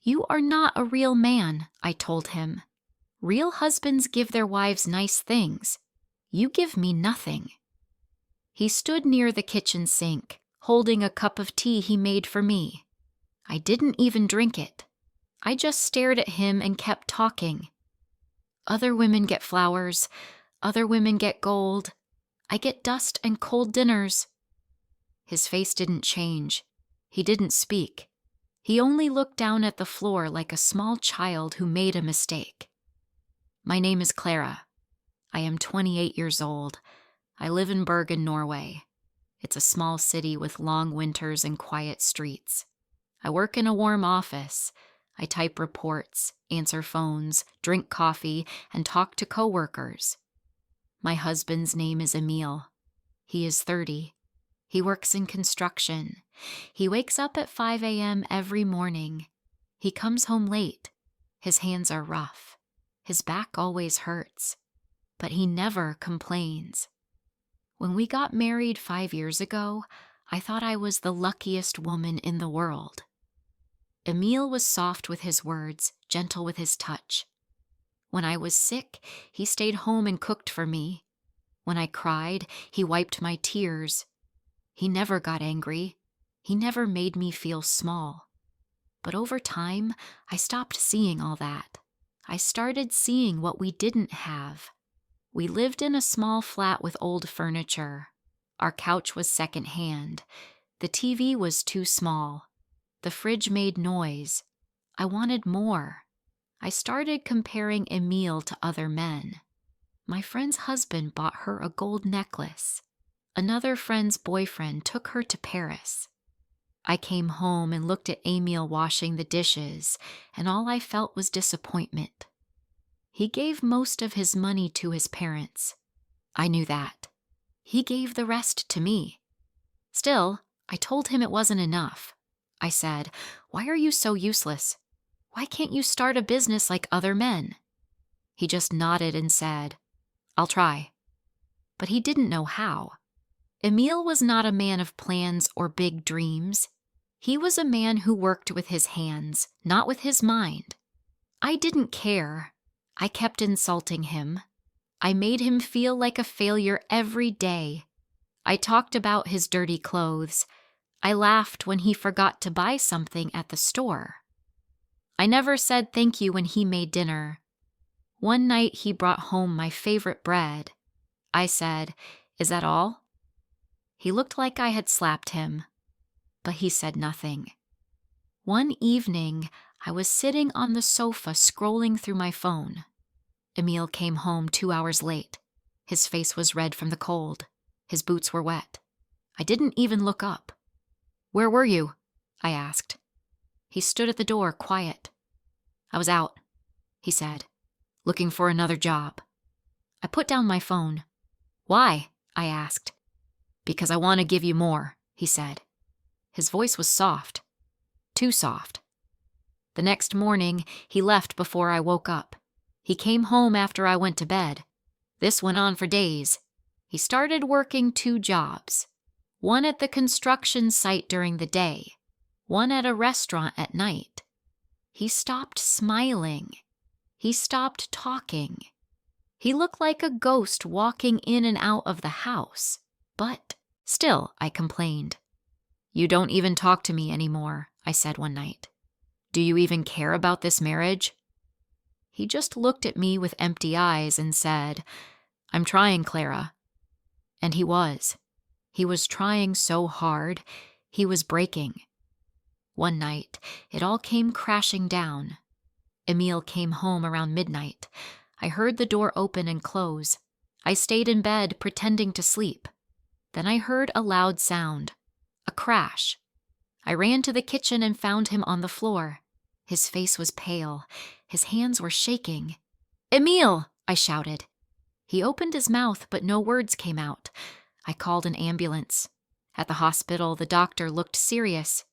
"You are not a real man," I told him. "Real husbands give their wives nice things. You give me nothing." He stood near the kitchen sink, holding a cup of tea he made for me. I didn't even drink it. I just stared at him and kept talking. "Other women get flowers. Other women get gold. I get dust and cold dinners." His face didn't change. He didn't speak. He only looked down at the floor like a small child who made a mistake. "My name is Clara. I am 28 years old. I live in Bergen, Norway. It's a small city with long winters and quiet streets. I work in a warm office. I type reports, answer phones, drink coffee, and talk to coworkers. My husband's name is Emil. He is 30. He works in construction. He wakes up at 5 a.m. every morning. He comes home late. His hands are rough. His back always hurts. But he never complains. When we got married 5 years ago, I thought I was the luckiest woman in the world." Emil was soft with his words, gentle with his touch. When I was sick, he stayed home and cooked for me. When I cried, he wiped my tears. He never got angry. He never made me feel small. But over time, I stopped seeing all that. I started seeing what we didn't have. We lived in a small flat with old furniture. Our couch was secondhand. The TV was too small. The fridge made noise. I wanted more. I started comparing Emil to other men. My friend's husband bought her a gold necklace. Another friend's boyfriend took her to Paris. I came home and looked at Emil washing the dishes, and all I felt was disappointment. He gave most of his money to his parents. I knew that. He gave the rest to me. Still, I told him it wasn't enough. I said, "Why are you so useless? Why can't you start a business like other men?" He just nodded and said, "I'll try." But he didn't know how. Emil was not a man of plans or big dreams. He was a man who worked with his hands, not with his mind. I didn't care. I kept insulting him. I made him feel like a failure every day. I talked about his dirty clothes. I laughed when he forgot to buy something at the store. I never said thank you when he made dinner. One night he brought home my favorite bread. I said, "Is that all?" He looked like I had slapped him, but he said nothing. One evening, I was sitting on the sofa scrolling through my phone. Emil came home 2 hours late. His face was red from the cold. His boots were wet. I didn't even look up. "Where were you?" I asked. He stood at the door, quiet. "I was out," he said, "looking for another job." I put down my phone. "Why?" I asked. "Because I want to give you more," he said. His voice was soft. Too soft. The next morning, he left before I woke up. He came home after I went to bed. This went on for days. He started working 2 jobs. One at the construction site during the day. One at a restaurant at night. He stopped smiling. He stopped talking. He looked like a ghost walking in and out of the house. But still, I complained. "You don't even talk to me anymore," I said one night. "Do you even care about this marriage?" He just looked at me with empty eyes and said, "I'm trying, Clara." And he was. He was trying so hard, he was breaking. One night, it all came crashing down. Emil came home around midnight. I heard the door open and close. I stayed in bed pretending to sleep. Then I heard a loud sound. A crash. I ran to the kitchen and found him on the floor. His face was pale. His hands were shaking. "Emil!" I shouted. He opened his mouth, but no words came out. I called an ambulance. At the hospital, the doctor looked serious.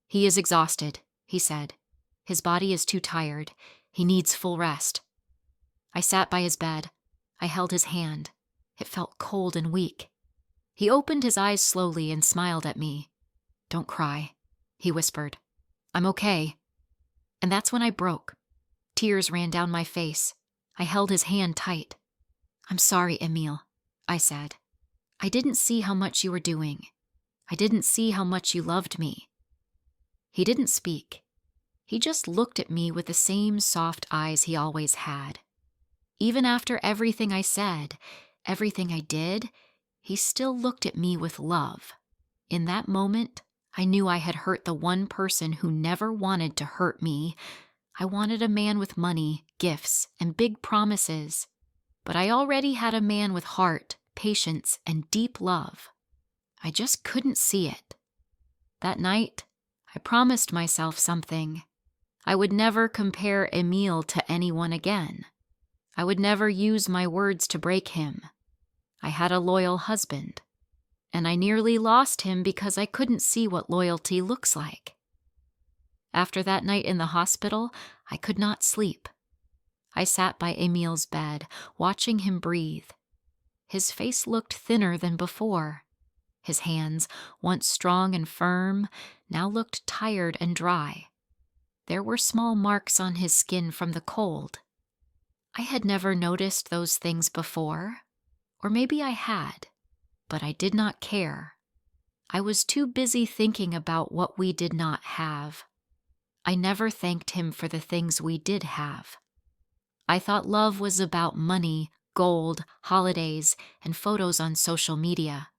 "He is exhausted," he said. "His body is too tired. He needs full rest." I sat by his bed. I held his hand. It felt cold and weak. He opened his eyes slowly and smiled at me. "Don't cry," he whispered. "I'm okay." And that's when I broke. Tears ran down my face. I held his hand tight. "I'm sorry, Emil," I said. "I didn't see how much you were doing. I didn't see how much you loved me." He didn't speak. He just looked at me with the same soft eyes he always had. Even after everything I said, everything I did, he still looked at me with love. In that moment, I knew I had hurt the one person who never wanted to hurt me. I wanted a man with money, gifts, and big promises. But I already had a man with heart, patience, and deep love. I just couldn't see it. That night, I promised myself something. I would never compare Emil to anyone again. I would never use my words to break him. I had a loyal husband, and I nearly lost him because I couldn't see what loyalty looks like. After that night in the hospital, I could not sleep. I sat by Emil's bed, watching him breathe. His face looked thinner than before. His hands, once strong and firm, now looked tired and dry. There were small marks on his skin from the cold. I had never noticed those things before, or maybe I had, but I did not care. I was too busy thinking about what we did not have. I never thanked him for the things we did have. I thought love was about money, gold, holidays, and photos on social media.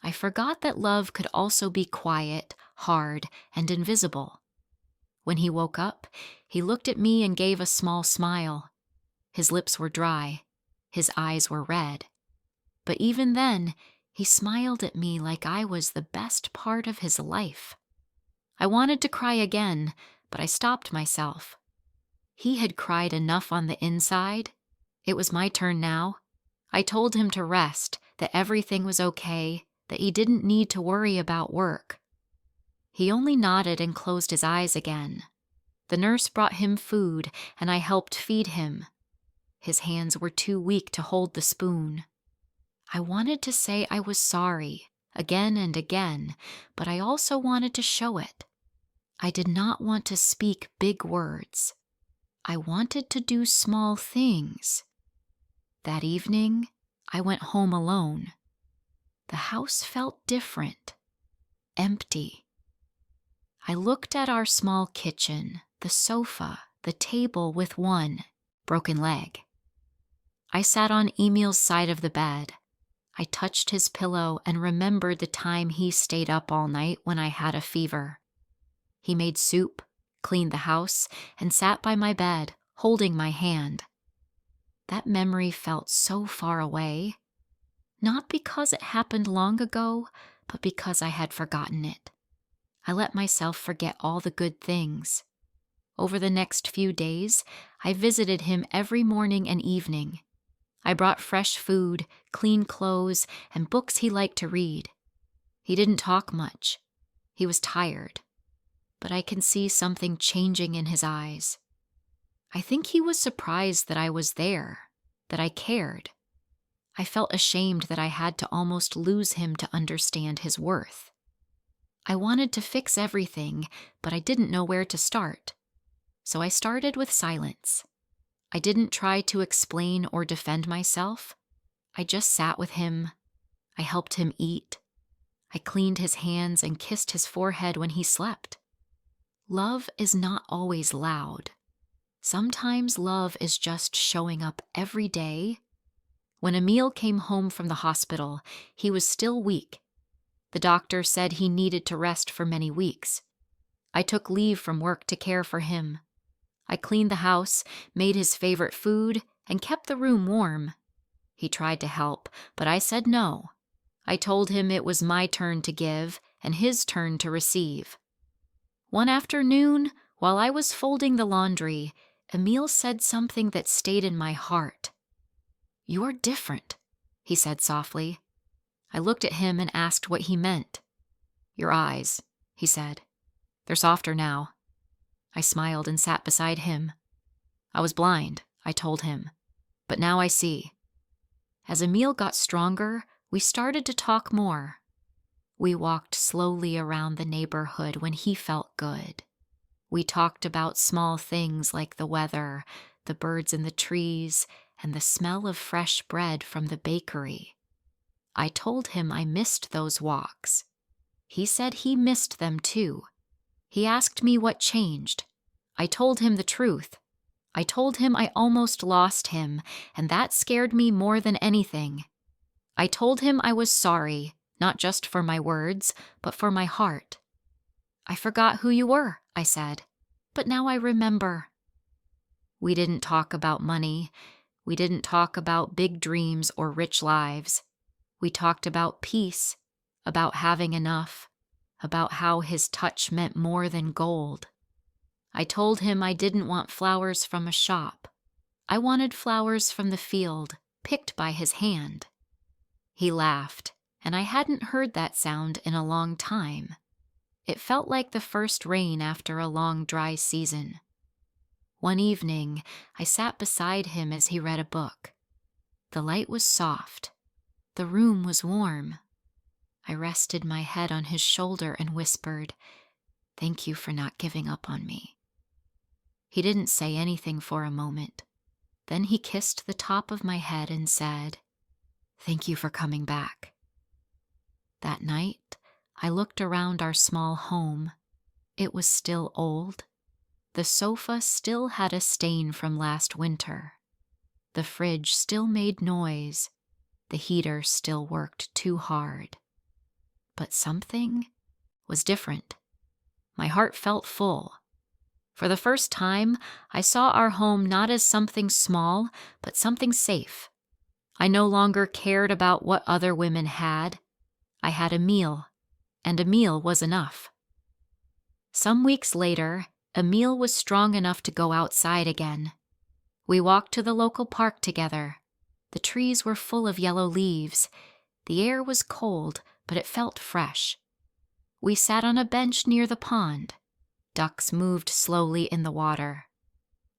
I forgot that love could also be quiet, hard, and invisible. When he woke up, he looked at me and gave a small smile. His lips were dry. His eyes were red. But even then, he smiled at me like I was the best part of his life. I wanted to cry again, but I stopped myself. He had cried enough on the inside. It was my turn now. I told him to rest, that everything was okay, that he didn't need to worry about work. He only nodded and closed his eyes again. The nurse brought him food, and I helped feed him. His hands were too weak to hold the spoon. I wanted to say I was sorry, again and again, but I also wanted to show it. I did not want to speak big words. I wanted to do small things. That evening, I went home alone. The house felt different, empty. I looked at our small kitchen, the sofa, the table with one broken leg. I sat on Emil's side of the bed. I touched his pillow and remembered the time he stayed up all night when I had a fever. He made soup, cleaned the house, and sat by my bed, holding my hand. That memory felt so far away, not because it happened long ago, but because I had forgotten it. I let myself forget all the good things. Over the next few days, I visited him every morning and evening. I brought fresh food, clean clothes, and books he liked to read. He didn't talk much. He was tired. But I can see something changing in his eyes. I think he was surprised that I was there, that I cared. I felt ashamed that I had to almost lose him to understand his worth. I wanted to fix everything, but I didn't know where to start. So I started with silence. I didn't try to explain or defend myself. I just sat with him. I helped him eat. I cleaned his hands and kissed his forehead when he slept. Love is not always loud. Sometimes love is just showing up every day. When Emil came home from the hospital, he was still weak. The doctor said he needed to rest for many weeks. I took leave from work to care for him. I cleaned the house, made his favorite food, and kept the room warm. He tried to help, but I said no. I told him it was my turn to give and his turn to receive. One afternoon, while I was folding the laundry, Emil said something that stayed in my heart. "You're different," he said softly. I looked at him and asked what he meant. "Your eyes," he said. "They're softer now." I smiled and sat beside him. "I was blind," I told him, "but now I see." As Emil got stronger, we started to talk more. We walked slowly around the neighborhood when he felt good. We talked about small things like the weather, the birds in the trees, and the smell of fresh bread from the bakery. I told him I missed those walks. He said he missed them too. He asked me what changed. I told him the truth. I told him I almost lost him, and that scared me more than anything. I told him I was sorry, not just for my words, but for my heart. I forgot who you were, I said, but now I remember. We didn't talk about money. We didn't talk about big dreams or rich lives. We talked about peace, about having enough, about how his touch meant more than gold. I told him I didn't want flowers from a shop. I wanted flowers from the field, picked by his hand. He laughed, and I hadn't heard that sound in a long time. It felt like the first rain after a long dry season. One evening, I sat beside him as he read a book. The light was soft. The room was warm. I rested my head on his shoulder and whispered, "Thank you for not giving up on me." He didn't say anything for a moment. Then he kissed the top of my head and said, "Thank you for coming back." That night, I looked around our small home. It was still old. The sofa still had a stain from last winter. The fridge still made noise. The heater still worked too hard. But something was different. My heart felt full. For the first time, I saw our home not as something small, but something safe. I no longer cared about what other women had. I had a meal, and a meal was enough. Some weeks later, Emile was strong enough to go outside again. We walked to the local park together. The trees were full of yellow leaves. The air was cold, but it felt fresh. We sat on a bench near the pond. Ducks moved slowly in the water.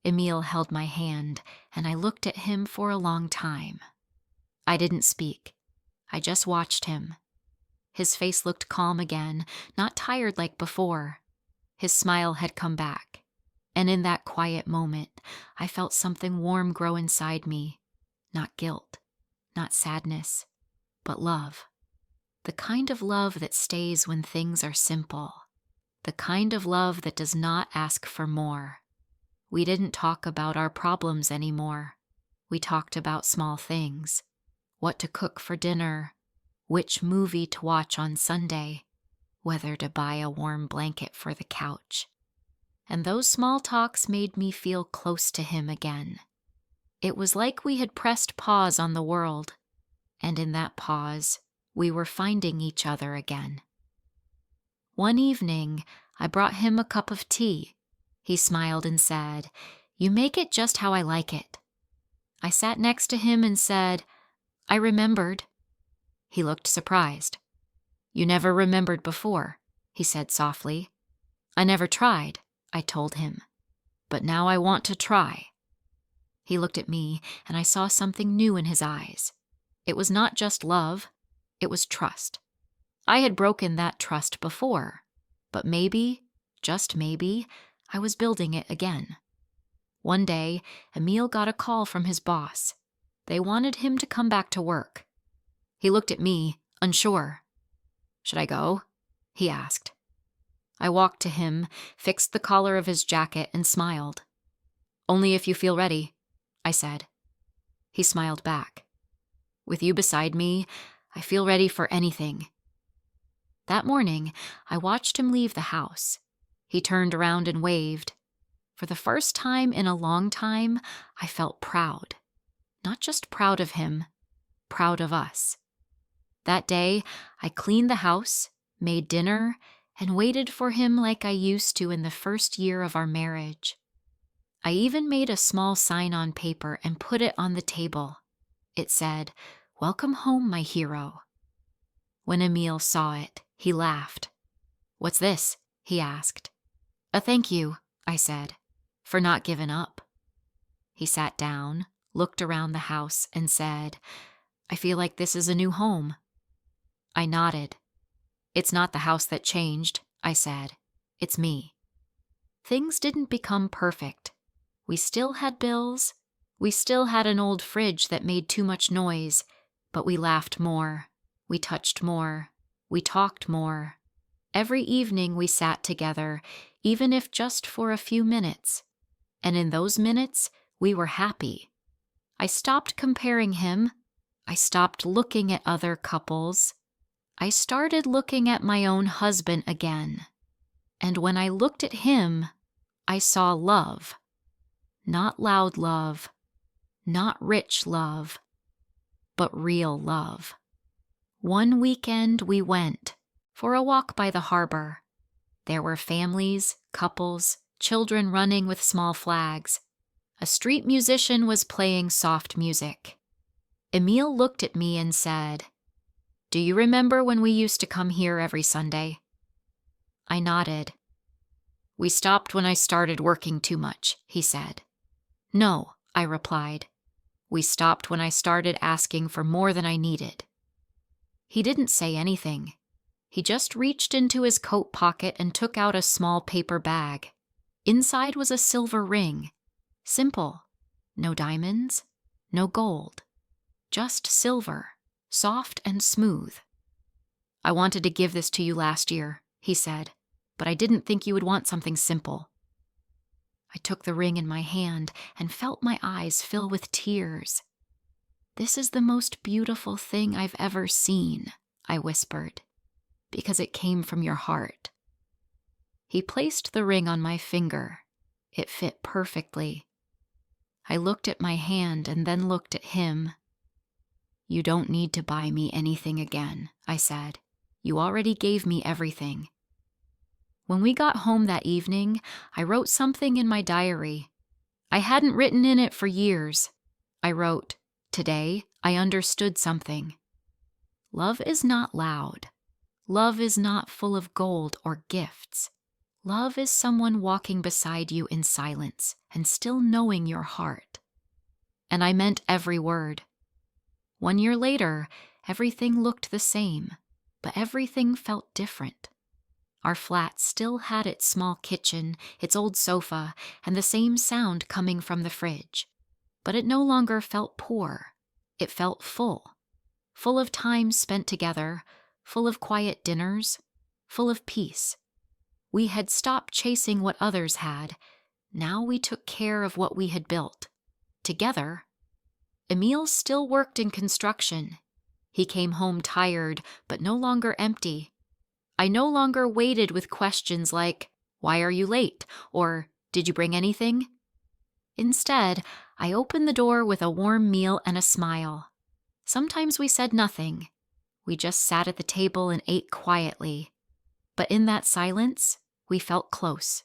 Emile held my hand, and I looked at him for a long time. I didn't speak. I just watched him. His face looked calm again, not tired like before. His smile had come back, and in that quiet moment, I felt something warm grow inside me. Not guilt, not sadness, but love. The kind of love that stays when things are simple. The kind of love that does not ask for more. We didn't talk about our problems anymore. We talked about small things. What to cook for dinner, which movie to watch on Sunday, whether to buy a warm blanket for the couch. And those small talks made me feel close to him again. It was like we had pressed pause on the world, and in that pause, we were finding each other again. One evening, I brought him a cup of tea. He smiled and said, "You make it just how I like it." I sat next to him and said, "I remembered." He looked surprised. "You never remembered before," he said softly. "I never tried," I told him. "But now I want to try." He looked at me, and I saw something new in his eyes. It was not just love, it was trust. I had broken that trust before, but maybe, just maybe, I was building it again. One day, Emile got a call from his boss. They wanted him to come back to work. He looked at me, unsure. "Should I go?" he asked. I walked to him, fixed the collar of his jacket, and smiled. "Only if you feel ready," I said. He smiled back. "With you beside me, I feel ready for anything." That morning, I watched him leave the house. He turned around and waved. For the first time in a long time, I felt proud. Not just proud of him, proud of us. That day, I cleaned the house, made dinner, and waited for him like I used to in the first year of our marriage. I even made a small sign on paper and put it on the table. It said, "Welcome home, my hero." When Emile saw it, he laughed. "What's this?" he asked. "A thank you," I said, "for not giving up." He sat down, looked around the house, and said, "I feel like this is a new home." I nodded. "It's not the house that changed," I said. "It's me." Things didn't become perfect. We still had bills. We still had an old fridge that made too much noise, but we laughed more. We touched more. We talked more. Every evening we sat together, even if just for a few minutes. And in those minutes, we were happy. I stopped comparing him. I stopped looking at other couples. I started looking at my own husband again. And when I looked at him, I saw love. Not loud love, not rich love, but real love. One weekend we went for a walk by the harbor. There were families, couples, children running with small flags. A street musician was playing soft music. Emil looked at me and said, "Do you remember when we used to come here every Sunday?" I nodded. "We stopped when I started working too much," he said. "No," I replied. "We stopped when I started asking for more than I needed." He didn't say anything. He just reached into his coat pocket and took out a small paper bag. Inside was a silver ring. Simple. No diamonds, no gold. Just silver, soft and smooth. "I wanted to give this to you last year," he said, "but I didn't think you would want something simple." I took the ring in my hand and felt my eyes fill with tears. "This is the most beautiful thing I've ever seen," I whispered, "because it came from your heart." He placed the ring on my finger. It fit perfectly. I looked at my hand and then looked at him. "You don't need to buy me anything again," I said. "You already gave me everything." When we got home that evening, I wrote something in my diary. I hadn't written in it for years. I wrote, "Today, I understood something. Love is not loud. Love is not full of gold or gifts. Love is someone walking beside you in silence and still knowing your heart." And I meant every word. 1 year later, everything looked the same, but everything felt different. Our flat still had its small kitchen, its old sofa, and the same sound coming from the fridge. But it no longer felt poor. It felt full. Full of time spent together, full of quiet dinners, full of peace. We had stopped chasing what others had. Now we took care of what we had built. Together. Emil still worked in construction. He came home tired, but no longer empty. I no longer waited with questions like, "Why are you late?" or "Did you bring anything?" Instead, I opened the door with a warm meal and a smile. Sometimes we said nothing. We just sat at the table and ate quietly. But in that silence, we felt close.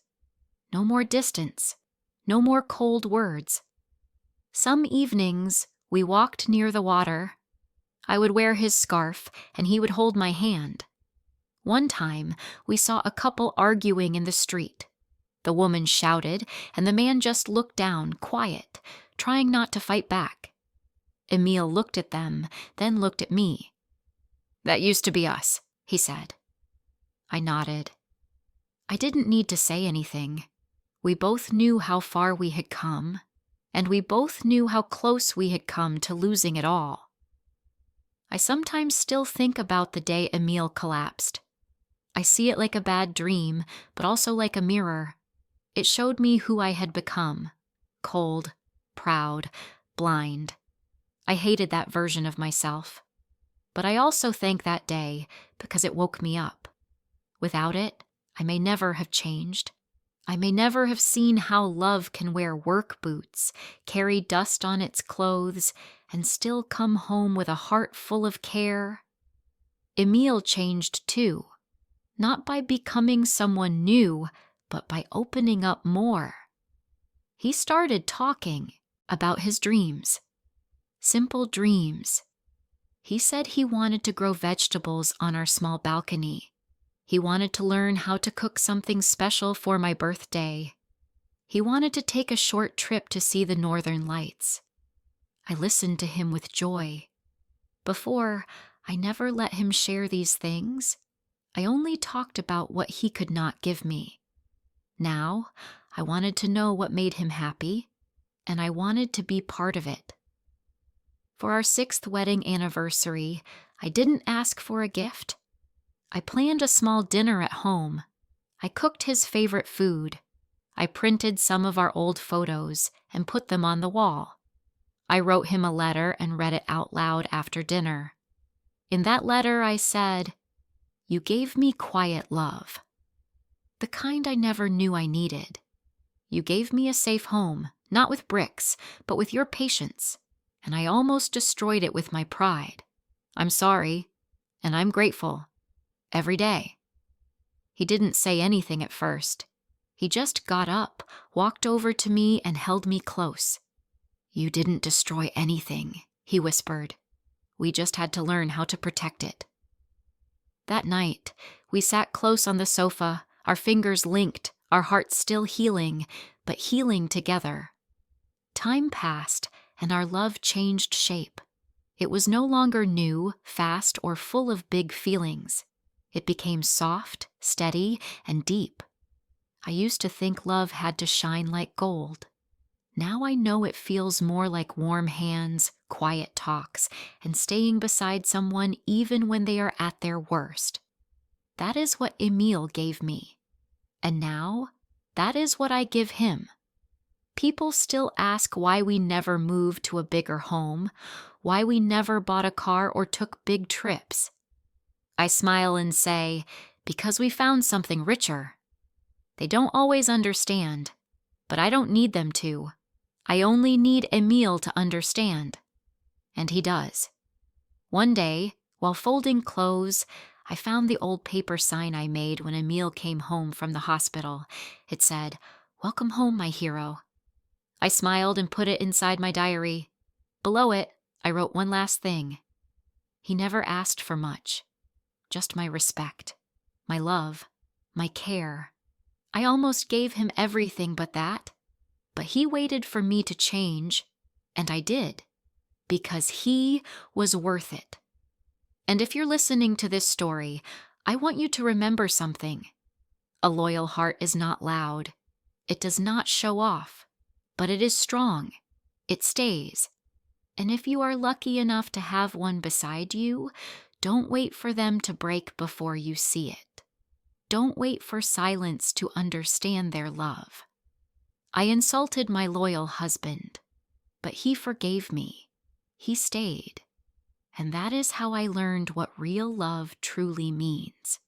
No more distance. No more cold words. Some evenings, we walked near the water. I would wear his scarf, and he would hold my hand. One time, we saw a couple arguing in the street. The woman shouted, and the man just looked down, quiet, trying not to fight back. Emil looked at them, then looked at me. "That used to be us," he said. I nodded. I didn't need to say anything. We both knew how far we had come, and we both knew how close we had come to losing it all. I sometimes still think about the day Emil collapsed. I see it like a bad dream, but also like a mirror. It showed me who I had become. Cold, proud, blind. I hated that version of myself. But I also thank that day because it woke me up. Without it, I may never have changed. I may never have seen how love can wear work boots, carry dust on its clothes, and still come home with a heart full of care. Emil changed too. Not by becoming someone new, but by opening up more. He started talking about his dreams. Simple dreams. He said he wanted to grow vegetables on our small balcony. He wanted to learn how to cook something special for my birthday. He wanted to take a short trip to see the northern lights. I listened to him with joy. Before, I never let him share these things. I only talked about what he could not give me. Now, I wanted to know what made him happy, and I wanted to be part of it. For our 6th wedding anniversary, I didn't ask for a gift. I planned a small dinner at home. I cooked his favorite food. I printed some of our old photos and put them on the wall. I wrote him a letter and read it out loud after dinner. In that letter, I said, "You gave me quiet love. The kind I never knew I needed. You gave me a safe home, not with bricks, but with your patience, and I almost destroyed it with my pride. I'm sorry, and I'm grateful. Every day." He didn't say anything at first. He just got up, walked over to me, and held me close. "You didn't destroy anything," he whispered. "We just had to learn how to protect it." That night, we sat close on the sofa, our fingers linked, our hearts still healing, but healing together. Time passed, and our love changed shape. It was no longer new, fast, or full of big feelings. It became soft, steady, and deep. I used to think love had to shine like gold. Now I know it feels more like warm hands, quiet talks, and staying beside someone even when they are at their worst. That is what Emil gave me. And now, that is what I give him. People still ask why we never moved to a bigger home, why we never bought a car or took big trips. I smile and say, because we found something richer. They don't always understand, but I don't need them to. I only need Emil to understand. And he does. One day, while folding clothes, I found the old paper sign I made when Emil came home from the hospital. It said, "Welcome home, my hero." I smiled and put it inside my diary. Below it, I wrote one last thing. He never asked for much, just my respect, my love, my care. I almost gave him everything but that, but he waited for me to change, and I did, because he was worth it. And if you're listening to this story, I want you to remember something. A loyal heart is not loud. It does not show off, but it is strong. It stays. And if you are lucky enough to have one beside you, don't wait for them to break before you see it. Don't wait for silence to understand their love. I insulted my loyal husband, but he forgave me. He stayed. And that is how I learned what real love truly means.